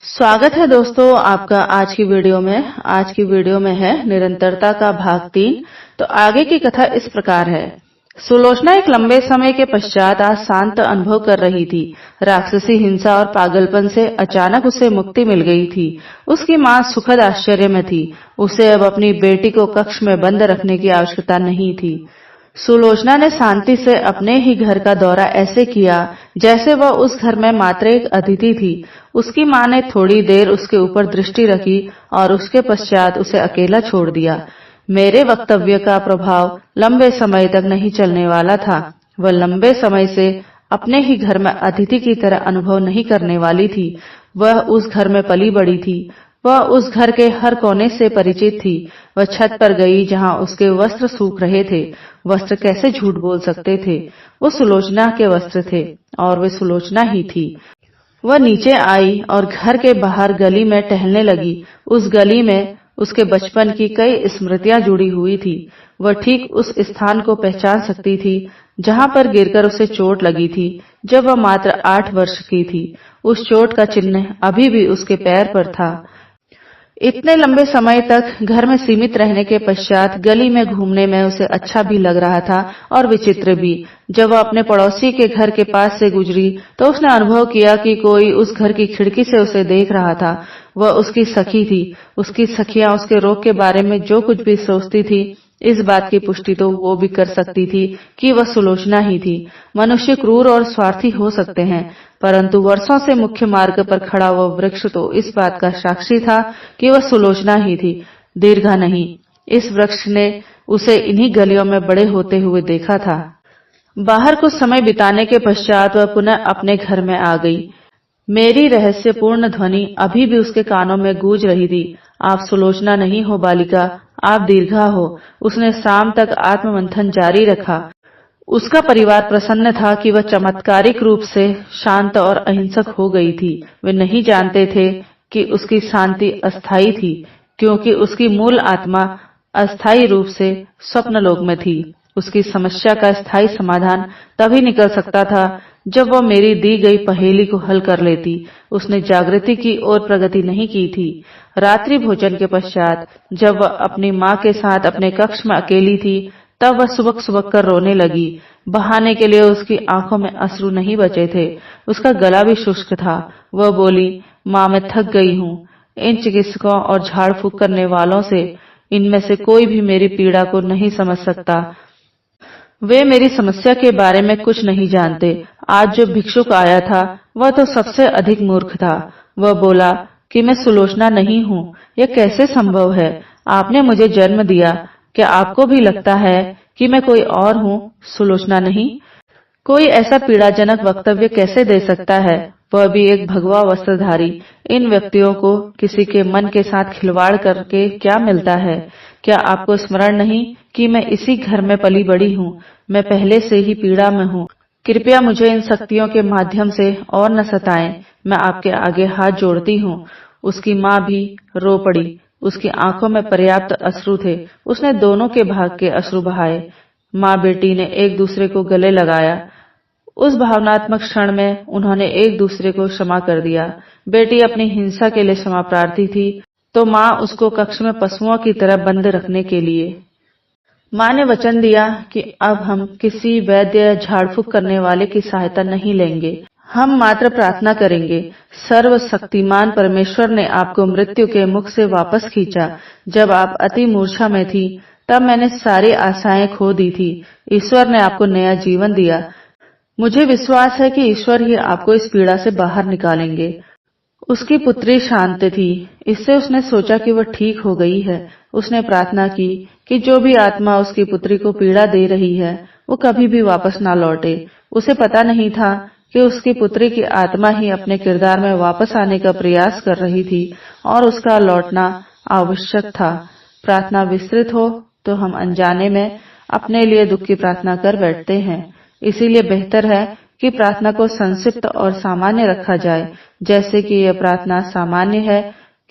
स्वागत है दोस्तों आपका आज की वीडियो में। आज की वीडियो में है निरंतरता का भाग 3। तो आगे की कथा इस प्रकार है। सुलोचना एक लंबे समय के पश्चात आज शांत अनुभव कर रही थी। राक्षसी हिंसा और पागलपन से अचानक उसे मुक्ति मिल गई थी। उसकी मां सुखद आश्चर्य में थी। उसे अब अपनी बेटी को कक्ष में बंद रखने की आवश्यकता नहीं थी। सुलोचना ने शांति से अपने ही घर का दौरा ऐसे किया जैसे वह उस घर में मात्र एक अतिथि थी। उसकी मां ने थोड़ी देर उसके ऊपर दृष्टि रखी और उसके पश्चात उसे अकेला छोड़ दिया। मेरे वक्तव्य का प्रभाव लंबे समय तक नहीं चलने वाला था। वह लंबे समय से अपने ही घर में अतिथि की तरह अनुभव नहीं करने वाली थी। वह उस घर में पली बड़ी थी। वह उस घर के हर कोने से परिचित थी। वह छत पर गई जहां उसके वस्त्र सूख रहे थे। वस्त्र कैसे झूठ बोल सकते थे? वो सुलोचना के वस्त्र थे और वे सुलोचना ही थी। वह नीचे आई और घर के बाहर गली में टहलने लगी। उस गली में उसके बचपन की कई स्मृतियां जुड़ी हुई थी। वह ठीक उस स्थान को पहचान सकती थी जहां पर गिरकर उसे चोट लगी थी जब वह मात्र 8 वर्ष की थी। उस चोट का चिन्ह अभी भी उसके पैर पर था। इतने लंबे समय तक घर में सीमित रहने के पश्चात गली में घूमने में उसे अच्छा भी लग रहा था और विचित्र भी। जब वह अपने पड़ोसी के घर के पास से गुजरी तो उसने अनुभव किया कि कोई उस घर की खिड़की से उसे देख रहा था। वह उसकी सखी थी। उसकी सखियां उसके रोग के बारे में जो कुछ भी सोचती थी, इस बात की पुष्टि तो वो भी कर सकती थी कि वह सुलोचना ही थी। मनुष्य क्रूर और स्वार्थी हो सकते हैं, परंतु वर्षों से मुख्य मार्ग पर खड़ा वह वृक्ष तो इस बात का साक्षी था कि वह सुलोचना ही थी, दीर्घा नहीं। इस वृक्ष ने उसे इन्हीं गलियों में बड़े होते हुए देखा था। बाहर कुछ समय बिताने के पश्चात वह पुनः अपने घर में आ गई। मेरी रहस्यपूर्ण ध्वनि अभी भी उसके कानों में गूंज रही थी। आप सुलोचना नहीं हो बालिका, आप दीर्घा हो। उसने शाम तक आत्ममंथन जारी रखा। उसका परिवार प्रसन्न था कि वह चमत्कारिक रूप से शांत और अहिंसक हो गई थी। वे नहीं जानते थे कि उसकी शांति अस्थायी थी, क्योंकि उसकी मूल आत्मा अस्थायी रूप से स्वप्नलोक में थी। उसकी समस्या का स्थायी समाधान तभी निकल सकता था जब वह मेरी दी गई पहेली को हल कर लेती। उसने जागृति की ओर प्रगति नहीं की थी। रात्रि भोजन के पश्चात जब वह अपनी माँ के साथ अपने कक्ष में अकेली थी, तब वह सुबक सुबक कर रोने लगी। बहाने के लिए उसकी आंखों में अश्रु नहीं बचे थे। उसका गला भी शुष्क था। वह बोली, माँ, मैं थक गई हूँ। इन चिकित्सकों और झाड़ फूक करने वालों से इनमें से कोई भी मेरी पीड़ा को नहीं समझ सकता। वे मेरी समस्या के बारे में कुछ नहीं जानते। आज जो भिक्षुक आया था वह तो सबसे अधिक मूर्ख था। वह बोला कि मैं सुलोचना नहीं हूँ। यह कैसे संभव है? आपने मुझे जन्म दिया। क्या आपको भी लगता है कि मैं कोई और हूँ, सुलोचना नहीं? कोई ऐसा पीड़ाजनक वक्तव्य कैसे दे सकता है, वह भी एक भगवा वस्त्रधारी? इन व्यक्तियों को किसी के मन के साथ खिलवाड़ करके क्या मिलता है? क्या आपको स्मरण नहीं कि मैं इसी घर में पली बड़ी हूँ? मैं पहले से ही पीड़ा में हूँ। कृपया मुझे इन शक्तियों के माध्यम से और न सताएं। मैं आपके आगे हाथ जोड़ती हूँ। उसकी माँ भी रो पड़ी। उसकी आंखों में पर्याप्त अश्रु थे। उसने दोनों के भाग के अश्रु बहाए। माँ बेटी ने एक दूसरे को गले लगाया। उस भावनात्मक क्षण में उन्होंने एक दूसरे को क्षमा कर दिया। बेटी अपनी हिंसा के लिए क्षमा प्रार्थी थी, तो माँ उसको कक्ष में पशुओं की तरह बंद रखने के लिए। माँ ने वचन दिया कि अब हम किसी वैद्य या झाड़ फूक करने वाले की सहायता नहीं लेंगे। हम मात्र प्रार्थना करेंगे। सर्वशक्तिमान परमेश्वर ने आपको मृत्यु के मुख से वापस खींचा। जब आप अति मूर्छा में थी, तब मैंने सारी आशाएं खो दी थी। ईश्वर ने आपको नया जीवन दिया। मुझे विश्वास है कि ईश्वर ही आपको इस पीड़ा से बाहर निकालेंगे। उसकी पुत्री शांत थी। इससे उसने सोचा कि वह ठीक हो गई है। उसने प्रार्थना की कि जो भी आत्मा उसकी पुत्री को पीड़ा दे रही है, वो कभी भी वापस ना लौटे। उसे पता नहीं था कि उसकी पुत्री की आत्मा ही अपने किरदार में वापस आने का प्रयास कर रही थी और उसका लौटना आवश्यक था। प्रार्थना विस्तृत हो तो हम अनजाने में अपने लिए दुख की प्रार्थना कर बैठते हैं। इसीलिए बेहतर है कि प्रार्थना को संक्षिप्त और सामान्य रखा जाए। जैसे कि यह प्रार्थना सामान्य है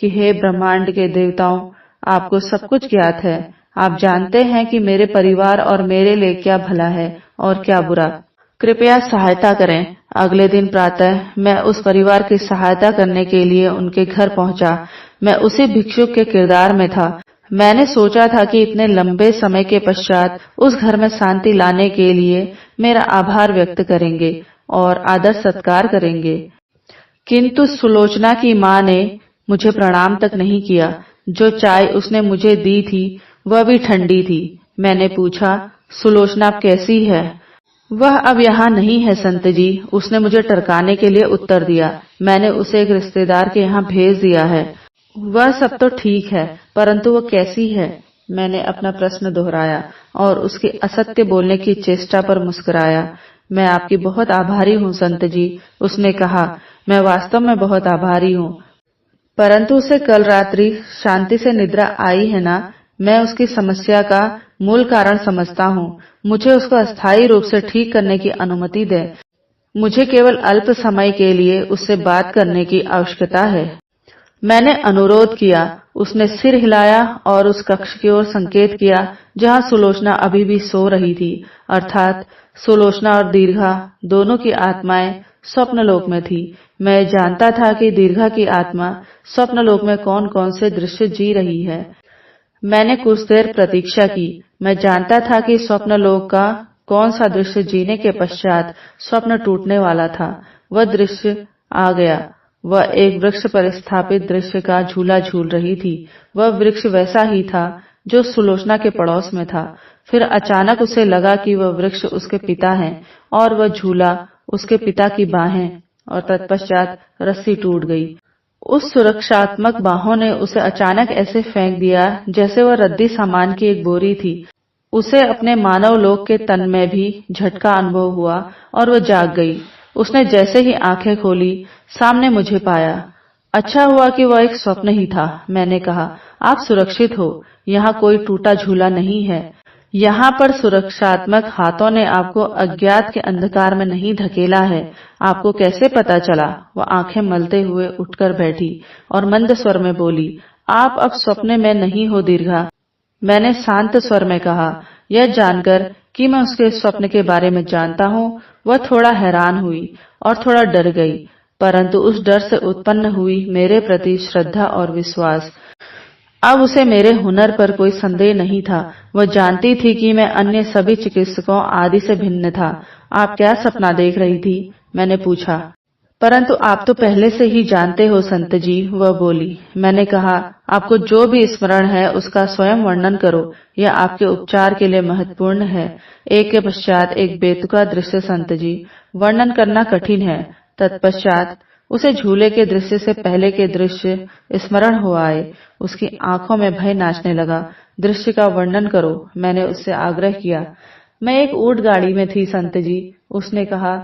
कि हे ब्रह्मांड के देवताओं, आपको सब कुछ ज्ञात है। आप जानते हैं कि मेरे परिवार और मेरे लिए क्या भला है और क्या बुरा। कृपया सहायता करें। अगले दिन प्रातः मैं उस परिवार की सहायता करने के लिए उनके घर पहुंचा। मैं उसी भिक्षुक के किरदार में था। मैंने सोचा था कि इतने लंबे समय के पश्चात उस घर में शांति लाने के लिए मेरा आभार व्यक्त करेंगे और आदर सत्कार करेंगे, किंतु सुलोचना की मां ने मुझे प्रणाम तक नहीं किया। जो चाय उसने मुझे दी थी वह भी ठंडी थी। मैंने पूछा, सुलोचना अब कैसी है? वह अब यहाँ नहीं है संत जी, उसने मुझे टरकाने के लिए उत्तर दिया। मैंने उसे एक रिश्तेदार के यहाँ भेज दिया है। वह सब तो ठीक है, परंतु वह कैसी है? मैंने अपना प्रश्न दोहराया और उसकी असत्य बोलने की चेष्टा पर मुस्कुराया। मैं आपकी बहुत आभारी हूँ संत जी, उसने कहा। मैं वास्तव में बहुत आभारी हूँ, परंतु उसे कल रात्रि शांति से निद्रा आई है ना? मैं उसकी समस्या का मूल कारण समझता हूँ। मुझे उसको अस्थायी रूप से ठीक करने की अनुमति दें। मुझे केवल अल्प समय के लिए उससे बात करने की आवश्यकता है। मैंने अनुरोध किया। उसने सिर हिलाया और उस कक्ष की ओर संकेत किया जहाँ सुलोचना अभी भी सो रही थी, अर्थात सुलोचना और दीर्घा दोनों की आत्माएं स्वप्नलोक में थी। मैं जानता था कि दीर्घा की आत्मा स्वप्नलोक में कौन कौन से दृश्य जी रही है। मैंने कुछ देर प्रतीक्षा की। मैं जानता था कि स्वप्नलोक का कौन सा दृश्य जीने के पश्चात स्वप्न टूटने वाला था। वह दृश्य आ गया। वह एक वृक्ष पर स्थापित दृश्य का झूला झूल रही थी। वह वृक्ष वैसा ही था जो सुलोचना के पड़ोस में था। फिर अचानक उसे लगा कि वह वृक्ष उसके पिता हैं और वह झूला उसके पिता की बाहें, और तत्पश्चात रस्सी टूट गई। उस सुरक्षात्मक बाहों ने उसे अचानक ऐसे फेंक दिया जैसे वह रद्दी सामान की एक बोरी थी। उसे अपने मानव लोक के तन में भी झटका अनुभव हुआ और वह जाग गई। उसने जैसे ही आंखें खोली, सामने मुझे पाया। अच्छा हुआ कि वह एक स्वप्न ही था। मैंने कहा, आप सुरक्षित हो, यहाँ कोई टूटा झूला नहीं है। यहाँ पर सुरक्षात्मक हाथों ने आपको अज्ञात के अंधकार में नहीं धकेला है। आपको कैसे पता चला? वह आंखें मलते हुए उठकर बैठी और मंद स्वर में बोली, आप अब सपने में नहीं हो दीर्घा। मैंने शांत स्वर में कहा। यह जानकर कि मैं उसके स्वप्न के बारे में जानता हूँ, वह थोड़ा हैरान हुई और थोड़ा डर गई, परंतु उस डर से उत्पन्न हुई मेरे प्रति श्रद्धा और विश्वास। अब उसे मेरे हुनर पर कोई संदेह नहीं था। वह जानती थी कि मैं अन्य सभी चिकित्सकों आदि से भिन्न था। आप क्या सपना देख रही थी? मैंने पूछा। परंतु आप तो पहले से ही जानते हो संत जी, वह बोली। मैंने कहा, आपको जो भी स्मरण है उसका स्वयं वर्णन करो, यह आपके उपचार के लिए महत्वपूर्ण है। एक के पश्चात एक बेतुका दृश्य संत जी, वर्णन करना कठिन है। तत्पश्चात उसे झूले के दृश्य से पहले के दृश्य स्मरण हो आए। उसकी आंखों में भय नाचने लगा। दृश्य का वर्णन करो, मैंने उससे आग्रह किया। मैं एक ऊंट गाड़ी में थी संत जी, उसने कहा।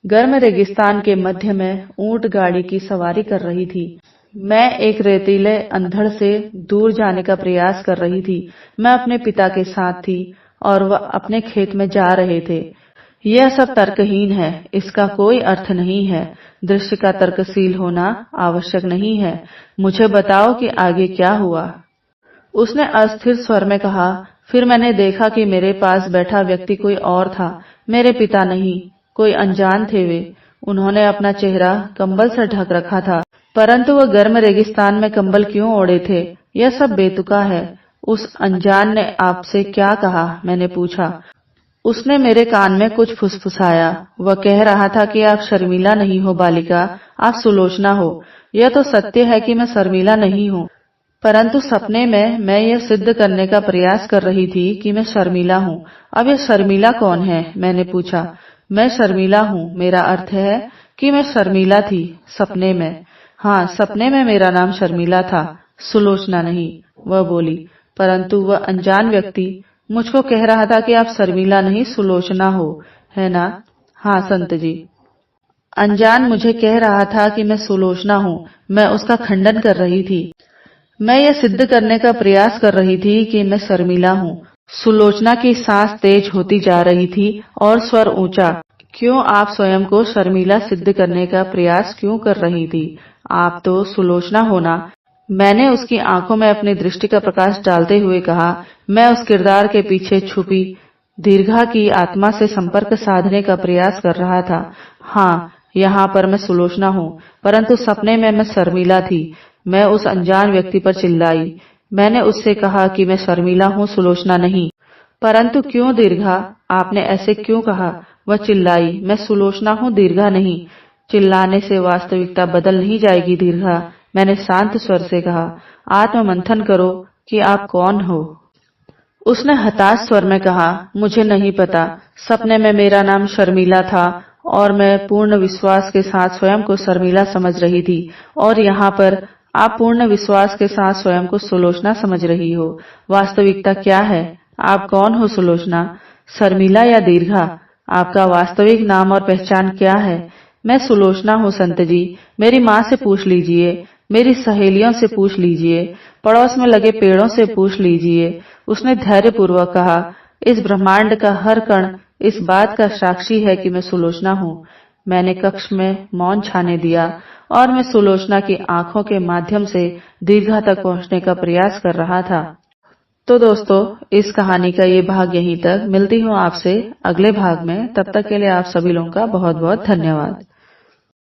गर्म रेगिस्तान के मध्य में ऊंट गाड़ी की सवारी कर रही थी। मैं एक रेतीले अंधड़ से दूर जाने का प्रयास कर रही थी। मैं अपने पिता के साथ थी और वह अपने खेत में जा रहे थे। यह सब तर्कहीन है, इसका कोई अर्थ नहीं है। दृश्य का तर्कशील होना आवश्यक नहीं है। मुझे बताओ कि आगे क्या हुआ? उसने अस्थिर स्वर में कहा। फिर मैंने देखा कि मेरे पास बैठा व्यक्ति कोई और था, मेरे पिता नहीं, कोई अनजान थे वे। उन्होंने अपना चेहरा कंबल से ढक रखा था, परंतु वह गर्म रेगिस्तान में कंबल क्यों ओढ़े थे, यह सब बेतुका है। उस अनजान ने आपसे क्या कहा? मैंने पूछा। उसने मेरे कान में कुछ फुसफुसाया। वह कह रहा था कि आप शर्मिला नहीं हो बालिका, आप सुलोचना हो। यह तो सत्य है कि मैं शर्मिला नहीं हूँ, परंतु सपने में मैं यह सिद्ध करने का प्रयास कर रही थी कि मैं शर्मिला हूँ। अब यह शर्मिला कौन है? मैंने पूछा। मैं शर्मिला हूँ, मेरा अर्थ है कि मैं शर्मिला थी सपने में। हाँ, सपने में मेरा नाम शर्मिला था, सुलोचना नहीं, वह बोली। परंतु वह अनजान व्यक्ति मुझको कह रहा था कि आप शर्मिला नहीं सुलोचना हो, है ना? हाँ संत जी। अनजान मुझे कह रहा था कि मैं सुलोचना हूँ। मैं उसका खंडन कर रही थी। मैं यह सिद्ध करने का प्रयास कर रही थी कि मैं शर्मिला हूँ। सुलोचना की सांस तेज होती जा रही थी और स्वर ऊंचा। क्यों आप स्वयं को शर्मिला सिद्ध करने का प्रयास क्यों कर रही थी? आप तो सुलोचना हो ना? मैंने उसकी आंखों में अपनी दृष्टि का प्रकाश डालते हुए कहा। मैं उस किरदार के पीछे छुपी दीर्घा की आत्मा से संपर्क साधने का प्रयास कर रहा था। हाँ, यहाँ पर मैं सुलोचना हूँ, परंतु सपने में मैं शर्मिला थी। मैं उस अनजान व्यक्ति पर चिल्लाई। मैंने उससे कहा कि मैं शर्मिला हूँ, सुलोचना नहीं। परंतु क्यों दीर्घा, आपने ऐसे क्यों कहा? वह चिल्लाई। मैं सुलोचना हूँ, दीर्घा नहीं। चिल्लाने से वास्तविकता बदल नहीं जाएगी दीर्घा, मैंने शांत स्वर से कहा। आत्म मंथन करो कि आप कौन हो। उसने हताश स्वर में कहा, मुझे नहीं पता। सपने में मेरा नाम शर्मिला था और मैं पूर्ण विश्वास के साथ स्वयं को शर्मिला समझ रही थी, और यहाँ पर आप पूर्ण विश्वास के साथ स्वयं को सुलोचना समझ रही हो। वास्तविकता क्या है? आप कौन हो सुलोचना, शर्मिला या दीर्घा? आपका वास्तविक नाम और पहचान क्या है? मैं सुलोचना हूँ संत जी। मेरी माँ से पूछ लीजिए, मेरी सहेलियों से पूछ लीजिए, पड़ोस में लगे पेड़ों से पूछ लीजिए। उसने धैर्यपूर्वक कहा, इस ब्रह्मांड का हर कण इस बात का साक्षी है कि मैं सुलोचना हूँ। मैंने कक्ष में मौन छाने दिया और मैं सुलोचना की आंखों के माध्यम से दीर्घा तक पहुंचने का प्रयास कर रहा था। तो दोस्तों, इस कहानी का ये भाग यहीं तक। मिलती हूँ आपसे अगले भाग में। तब तक के लिए आप सभी लोगों का बहुत बहुत धन्यवाद।